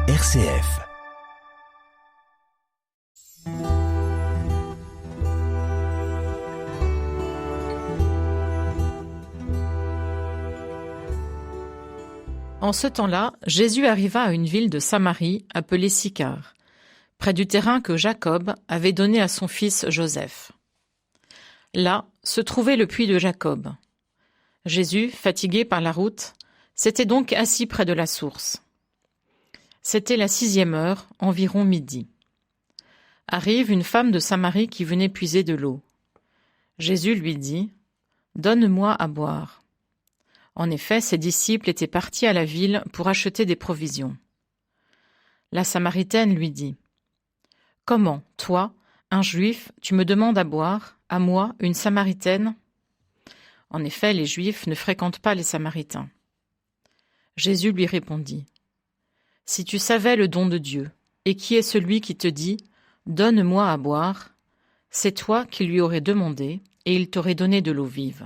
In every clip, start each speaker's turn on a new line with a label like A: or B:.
A: RCF.
B: En ce temps-là, Jésus arriva à une ville de Samarie appelée Sychar, près du terrain que Jacob avait donné à son fils Joseph. Là se trouvait le puits de Jacob. Jésus, fatigué par la route, s'était donc assis près de la source. C'était la 6e heure, environ midi. Arrive une femme de Samarie qui venait puiser de l'eau. Jésus lui dit : « Donne-moi à boire. » En effet, ses disciples étaient partis à la ville pour acheter des provisions. La Samaritaine lui dit : « Comment, toi, un Juif, tu me demandes à boire, à moi, une Samaritaine ? » En effet, les Juifs ne fréquentent pas les Samaritains. Jésus lui répondit : « Si tu savais le don de Dieu, et qui est celui qui te dit : Donne-moi à boire, c'est toi qui lui aurais demandé, et il t'aurait donné de l'eau vive. »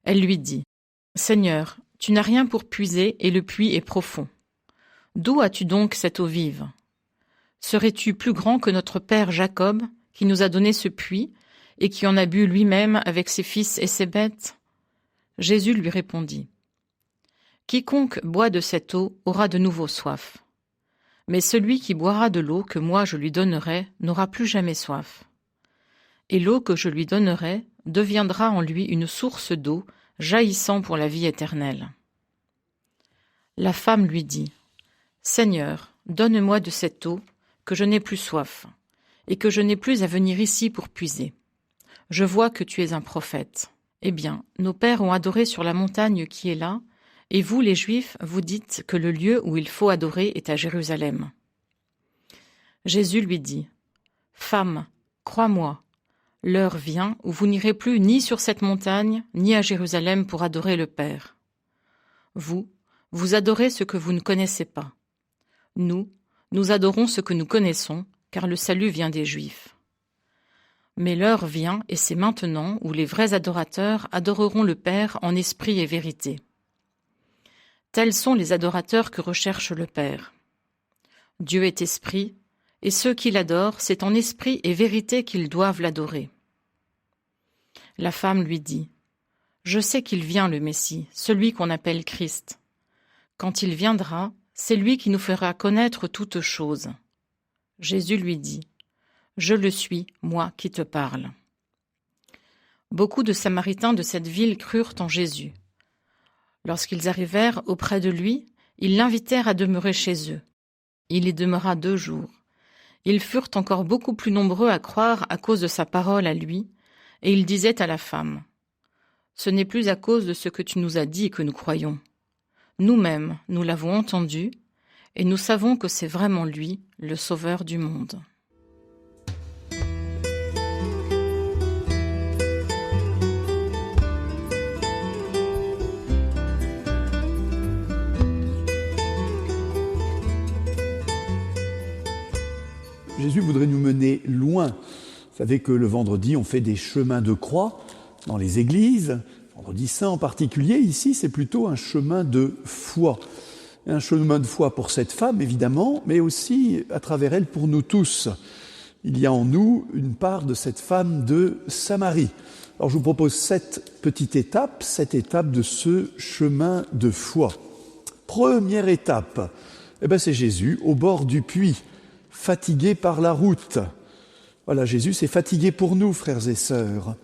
B: Elle lui dit : « Seigneur, tu n'as rien pour puiser et le puits est profond. D'où as-tu donc cette eau vive ? Serais-tu plus grand que notre père Jacob, qui nous a donné ce puits et qui en a bu lui-même avec ses fils et ses bêtes ? » Jésus lui répondit : « Quiconque boit de cette eau aura de nouveau soif. Mais celui qui boira de l'eau que moi je lui donnerai n'aura plus jamais soif. Et l'eau que je lui donnerai deviendra en lui une source d'eau jaillissant pour la vie éternelle. » La femme lui dit : « Seigneur, donne-moi de cette eau, que je n'ai plus soif, et que je n'ai plus à venir ici pour puiser. Je vois que tu es un prophète. Eh bien, nos pères ont adoré sur la montagne qui est là, et vous, les Juifs, vous dites que le lieu où il faut adorer est à Jérusalem. » Jésus lui dit : « Femme, crois-moi, l'heure vient où vous n'irez plus ni sur cette montagne, ni à Jérusalem pour adorer le Père. Vous adorez ce que vous ne connaissez pas. Nous adorons ce que nous connaissons, car le salut vient des Juifs. Mais l'heure vient, et c'est maintenant, où les vrais adorateurs adoreront le Père en esprit et vérité. Tels sont les adorateurs que recherche le Père. Dieu est esprit, et ceux qui l'adorent, c'est en esprit et vérité qu'ils doivent l'adorer. » La femme lui dit : « Je sais qu'il vient le Messie, celui qu'on appelle Christ. Quand il viendra, c'est lui qui nous fera connaître toutes choses. » Jésus lui dit : « Je le suis, moi qui te parle. » Beaucoup de Samaritains de cette ville crurent en Jésus. Lorsqu'ils arrivèrent auprès de lui, ils l'invitèrent à demeurer chez eux. Il y demeura 2 jours. Ils furent encore beaucoup plus nombreux à croire à cause de sa parole à lui, et il disait à la femme : « Ce n'est plus à cause de ce que tu nous as dit que nous croyons. Nous-mêmes, nous l'avons entendu, et nous savons que c'est vraiment lui, le Sauveur du monde. »
C: Jésus voudrait nous mener loin. Vous savez que le vendredi, on fait des chemins de croix dans les églises. Vendredi saint en particulier, ici, c'est plutôt un chemin de foi. Un chemin de foi pour cette femme, évidemment, mais aussi, à travers elle, pour nous tous. Il y a en nous une part de cette femme de Samarie. Alors, je vous propose 7 petites étapes, 7 étapes de ce chemin de foi. Première étape, c'est Jésus au bord du puits, fatigué par la route. Voilà, Jésus s'est fatigué pour nous, frères et sœurs.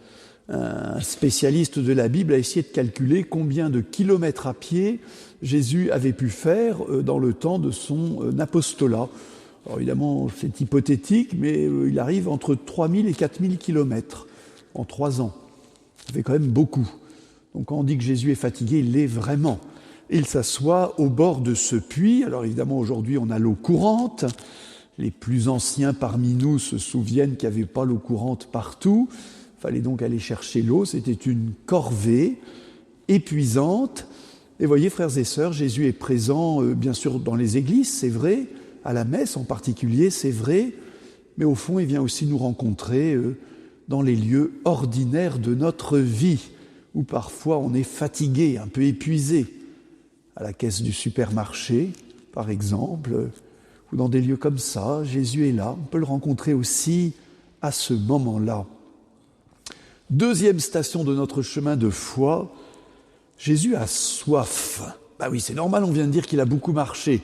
C: Un spécialiste de la Bible a essayé de calculer combien de kilomètres à pied Jésus avait pu faire dans le temps de son apostolat. Alors évidemment, c'est hypothétique, mais il arrive entre 3000 et 4000 kilomètres en 3 ans. Ça fait quand même beaucoup. Donc quand on dit que Jésus est fatigué, il l'est vraiment. Il s'assoit au bord de ce puits. Alors évidemment, aujourd'hui, on a l'eau courante. Les plus anciens parmi nous se souviennent qu'il n'y avait pas l'eau courante partout. Il fallait donc aller chercher l'eau. C'était une corvée épuisante. Et voyez, frères et sœurs, Jésus est présent, bien sûr, dans les églises, c'est vrai, à la messe en particulier, c'est vrai, mais au fond, il vient aussi nous rencontrer dans les lieux ordinaires de notre vie, où parfois on est fatigué, un peu épuisé, à la caisse du supermarché, par exemple, ou dans des lieux comme ça, Jésus est là. On peut le rencontrer aussi à ce moment-là. Deuxième station de notre chemin de foi, Jésus a soif. Ben oui, c'est normal, on vient de dire qu'il a beaucoup marché.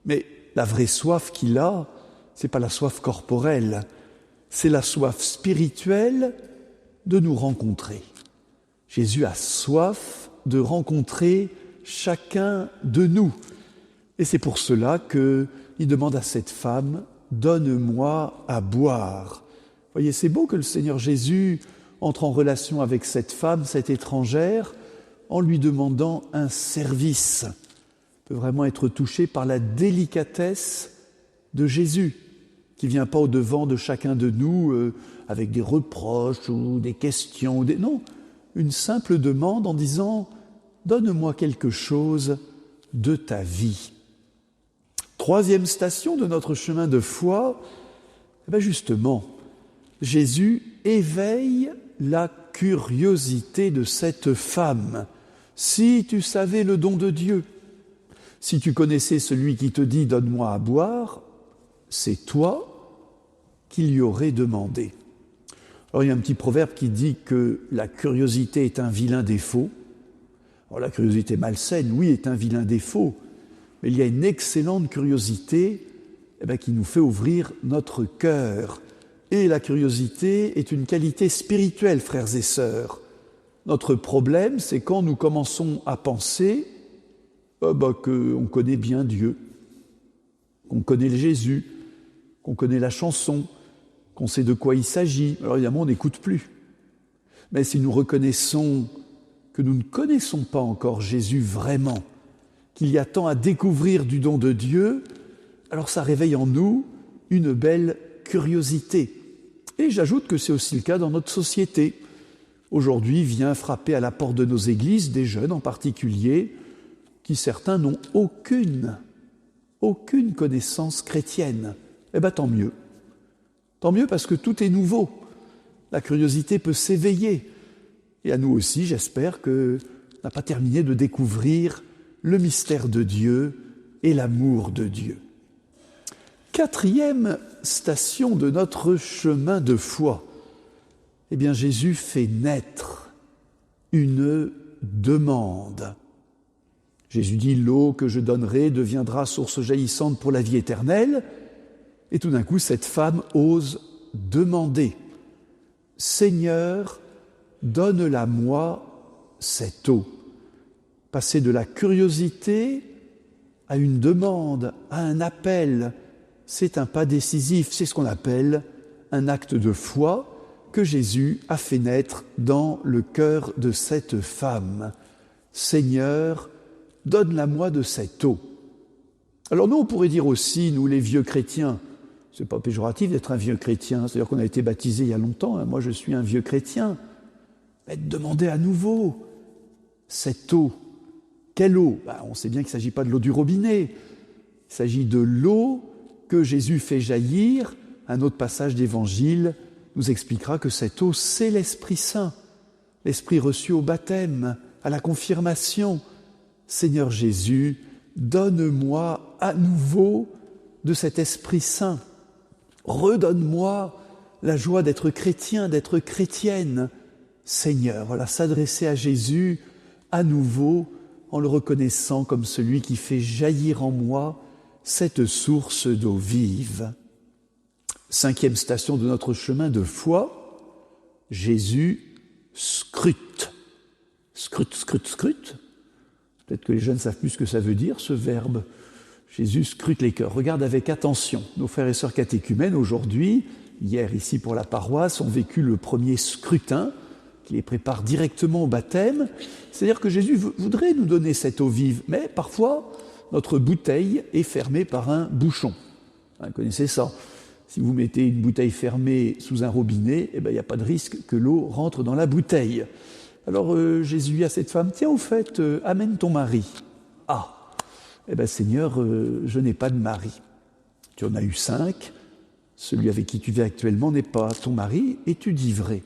C: Mais la vraie soif qu'il a, c'est pas la soif corporelle, c'est la soif spirituelle de nous rencontrer. Jésus a soif de rencontrer chacun de nous. Et c'est pour cela qu'il demande à cette femme, « Donne-moi à boire ». Vous voyez, c'est beau que le Seigneur Jésus entre en relation avec cette femme, cette étrangère, en lui demandant un service. On peut vraiment être touché par la délicatesse de Jésus, qui ne vient pas au-devant de chacun de nous avec des reproches ou des questions. Non, une simple demande en disant « Donne-moi quelque chose de ta vie ». Troisième station de notre chemin de foi, justement, Jésus éveille la curiosité de cette femme. Si tu savais le don de Dieu, si tu connaissais celui qui te dit « Donne-moi à boire », c'est toi qui lui aurais demandé. Alors il y a un petit proverbe qui dit que la curiosité est un vilain défaut. Alors la curiosité malsaine, oui, est un vilain défaut, mais il y a une excellente curiosité qui nous fait ouvrir notre cœur. Et la curiosité est une qualité spirituelle, frères et sœurs. Notre problème, c'est quand nous commençons à penser qu'on connaît bien Dieu, qu'on connaît le Jésus, qu'on connaît la chanson, qu'on sait de quoi il s'agit. Alors évidemment, on n'écoute plus. Mais si nous reconnaissons que nous ne connaissons pas encore Jésus vraiment, qu'il y a tant à découvrir du don de Dieu, alors ça réveille en nous une belle curiosité. Et j'ajoute que c'est aussi le cas dans notre société. Aujourd'hui vient frapper à la porte de nos églises, des jeunes en particulier, qui certains n'ont aucune connaissance chrétienne. Tant mieux. Tant mieux parce que tout est nouveau. La curiosité peut s'éveiller. Et à nous aussi, j'espère qu'on n'a pas terminé de découvrir le mystère de Dieu et l'amour de Dieu. Quatrième station de notre chemin de foi, Jésus fait naître une demande. Jésus dit « L'eau que je donnerai deviendra source jaillissante pour la vie éternelle ». Et tout d'un coup, cette femme ose demander « Seigneur, donne-la-moi cette eau ». Passer de la curiosité à une demande, à un appel, c'est un pas décisif, c'est ce qu'on appelle un acte de foi que Jésus a fait naître dans le cœur de cette femme. Seigneur, donne-la-moi de cette eau. Alors nous, on pourrait dire aussi, nous les vieux chrétiens, c'est pas péjoratif d'être un vieux chrétien, c'est-à-dire qu'on a été baptisé il y a longtemps, moi je suis un vieux chrétien, mais demander à nouveau cette eau. Quelle eau ? On sait bien qu'il ne s'agit pas de l'eau du robinet, il s'agit de l'eau que Jésus fait jaillir. Un autre passage d'Évangile nous expliquera que cette eau, c'est l'Esprit Saint, l'Esprit reçu au baptême, à la confirmation. Seigneur Jésus, donne-moi à nouveau de cet Esprit Saint. Redonne-moi la joie d'être chrétien, d'être chrétienne. Seigneur, voilà, s'adresser à Jésus à nouveau en le reconnaissant comme celui qui fait jaillir en moi cette source d'eau vive. Cinquième station de notre chemin de foi, Jésus scrute. Scrute. Peut-être que les jeunes ne savent plus ce que ça veut dire, ce verbe. Jésus scrute les cœurs. Regarde avec attention. Nos frères et sœurs catéchumènes, aujourd'hui, hier ici pour la paroisse, ont vécu le premier scrutin qui les prépare directement au baptême. C'est-à-dire que Jésus voudrait nous donner cette eau vive, mais parfois, notre bouteille est fermée par un bouchon. Vous connaissez ça. Si vous mettez une bouteille fermée sous un robinet, il n'y a pas de risque que l'eau rentre dans la bouteille. Alors Jésus dit à cette femme, tiens, au fait, amène ton mari. Ah, Seigneur, je n'ai pas de mari. Tu en as eu 5, celui avec qui tu vis actuellement n'est pas ton mari, et tu dis vrai.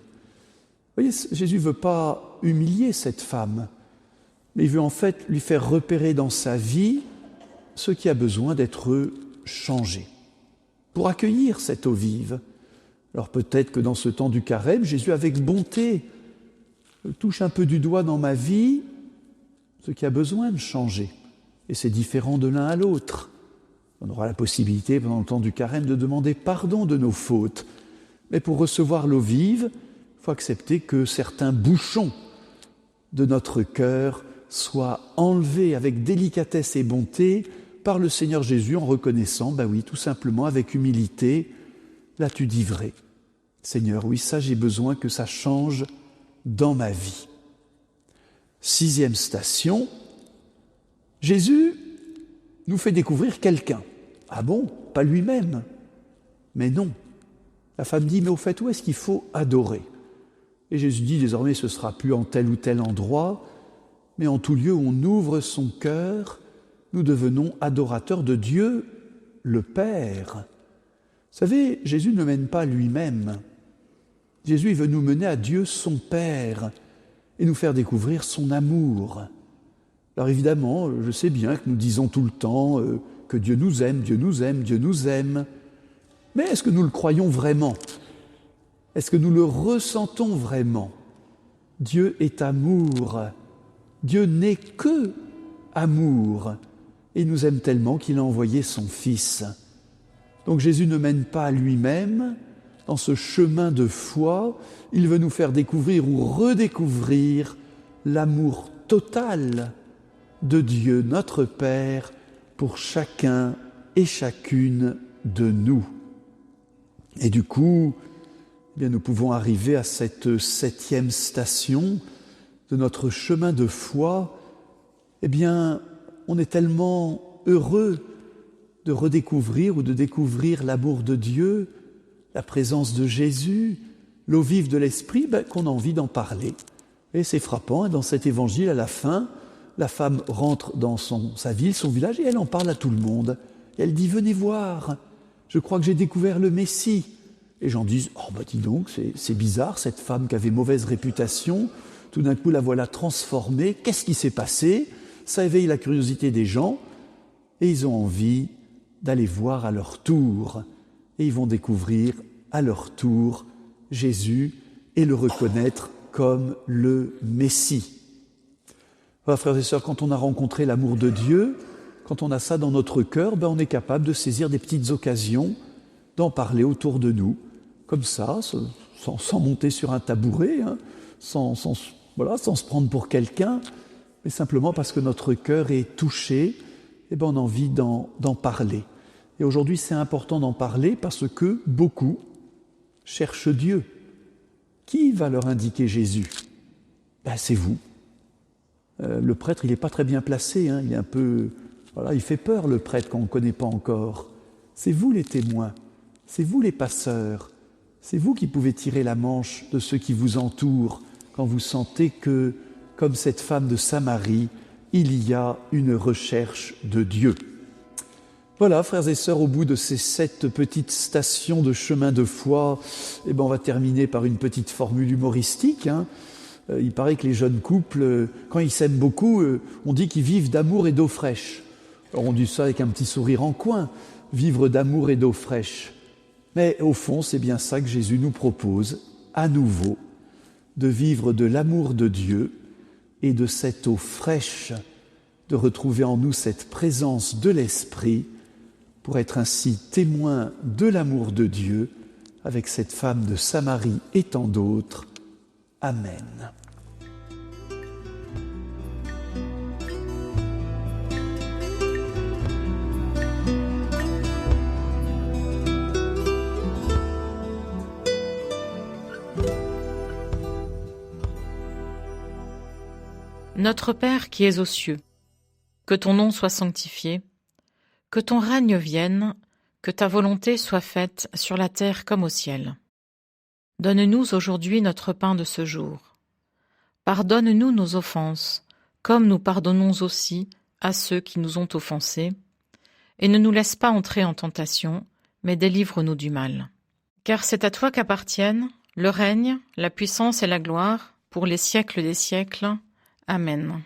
C: Vous voyez, Jésus ne veut pas humilier cette femme, mais il veut en fait lui faire repérer dans sa vie ce qui a besoin d'être changé. Pour accueillir cette eau vive, alors peut-être que dans ce temps du carême, Jésus avec bonté touche un peu du doigt dans ma vie ce qui a besoin de changer. Et c'est différent de l'un à l'autre. On aura la possibilité pendant le temps du carême de demander pardon de nos fautes. Mais pour recevoir l'eau vive, il faut accepter que certains bouchons de notre cœur soient enlevés avec délicatesse et bonté par le Seigneur Jésus en reconnaissant, oui, tout simplement avec humilité, là tu dis vrai. Seigneur, oui, ça j'ai besoin que ça change dans ma vie. 6e station, Jésus nous fait découvrir quelqu'un. Ah bon, pas lui-même. Mais non. La femme dit, mais au fait, où est-ce qu'il faut adorer ? Et Jésus dit, désormais, ce ne sera plus en tel ou tel endroit, mais en tout lieu où on ouvre son cœur, nous devenons adorateurs de Dieu, le Père. Vous savez, Jésus ne mène pas lui-même. Jésus, il veut nous mener à Dieu, son Père, et nous faire découvrir son amour. Alors évidemment, je sais bien que nous disons tout le temps que Dieu nous aime, Dieu nous aime, Dieu nous aime. Mais est-ce que nous le croyons vraiment ? Est-ce que nous le ressentons vraiment ? Dieu est amour. Dieu n'est que amour. Et il nous aime tellement qu'il a envoyé son Fils. Donc Jésus ne mène pas à lui-même. Dans ce chemin de foi, il veut nous faire découvrir ou redécouvrir l'amour total de Dieu, notre Père, pour chacun et chacune de nous. Et du coup, nous pouvons arriver à cette 7e station de notre chemin de foi. On est tellement heureux de redécouvrir ou de découvrir l'amour de Dieu, la présence de Jésus, l'eau vive de l'Esprit, qu'on a envie d'en parler. Et c'est frappant, dans cet évangile, à la fin, la femme rentre dans sa ville, son village, et elle en parle à tout le monde. Et elle dit, venez voir, je crois que j'ai découvert le Messie. Et les gens disent, dis donc, c'est bizarre, cette femme qui avait mauvaise réputation, tout d'un coup la voilà transformée, qu'est-ce qui s'est passé ? Ça éveille la curiosité des gens, et ils ont envie d'aller voir à leur tour. Et ils vont découvrir à leur tour Jésus et le reconnaître comme le Messie. Voilà, frères et sœurs, quand on a rencontré l'amour de Dieu, quand on a ça dans notre cœur, on est capable de saisir des petites occasions, d'en parler autour de nous, comme ça, sans monter sur un tabouret, sans se prendre pour quelqu'un, mais simplement parce que notre cœur est touché, on a envie d'en parler. Et aujourd'hui, c'est important d'en parler parce que beaucoup cherchent Dieu. Qui va leur indiquer Jésus ? C'est vous. Le prêtre, il n'est pas très bien placé, il est un peu... il fait peur, le prêtre, quand on ne connaît pas encore. C'est vous les témoins, c'est vous les passeurs, c'est vous qui pouvez tirer la manche de ceux qui vous entourent quand vous sentez que, comme cette femme de Samarie, il y a une recherche de Dieu. Voilà, frères et sœurs, au bout de ces 7 petites stations de chemin de foi, on va terminer par une petite formule humoristique. Il paraît que les jeunes couples, quand ils s'aiment beaucoup, on dit qu'ils vivent d'amour et d'eau fraîche. Alors on dit ça avec un petit sourire en coin, vivre d'amour et d'eau fraîche. Mais au fond, c'est bien ça que Jésus nous propose, à nouveau, de vivre de l'amour de Dieu et de cette eau fraîche, de retrouver en nous cette présence de l'Esprit, pour être ainsi témoin de l'amour de Dieu avec cette femme de Samarie et tant d'autres. Amen.
B: Notre Père qui es aux cieux, que ton nom soit sanctifié, que ton règne vienne, que ta volonté soit faite sur la terre comme au ciel. Donne-nous aujourd'hui notre pain de ce jour. Pardonne-nous nos offenses, comme nous pardonnons aussi à ceux qui nous ont offensés, et ne nous laisse pas entrer en tentation, mais délivre-nous du mal. Car c'est à toi qu'appartiennent le règne, la puissance et la gloire, pour les siècles des siècles. Amen.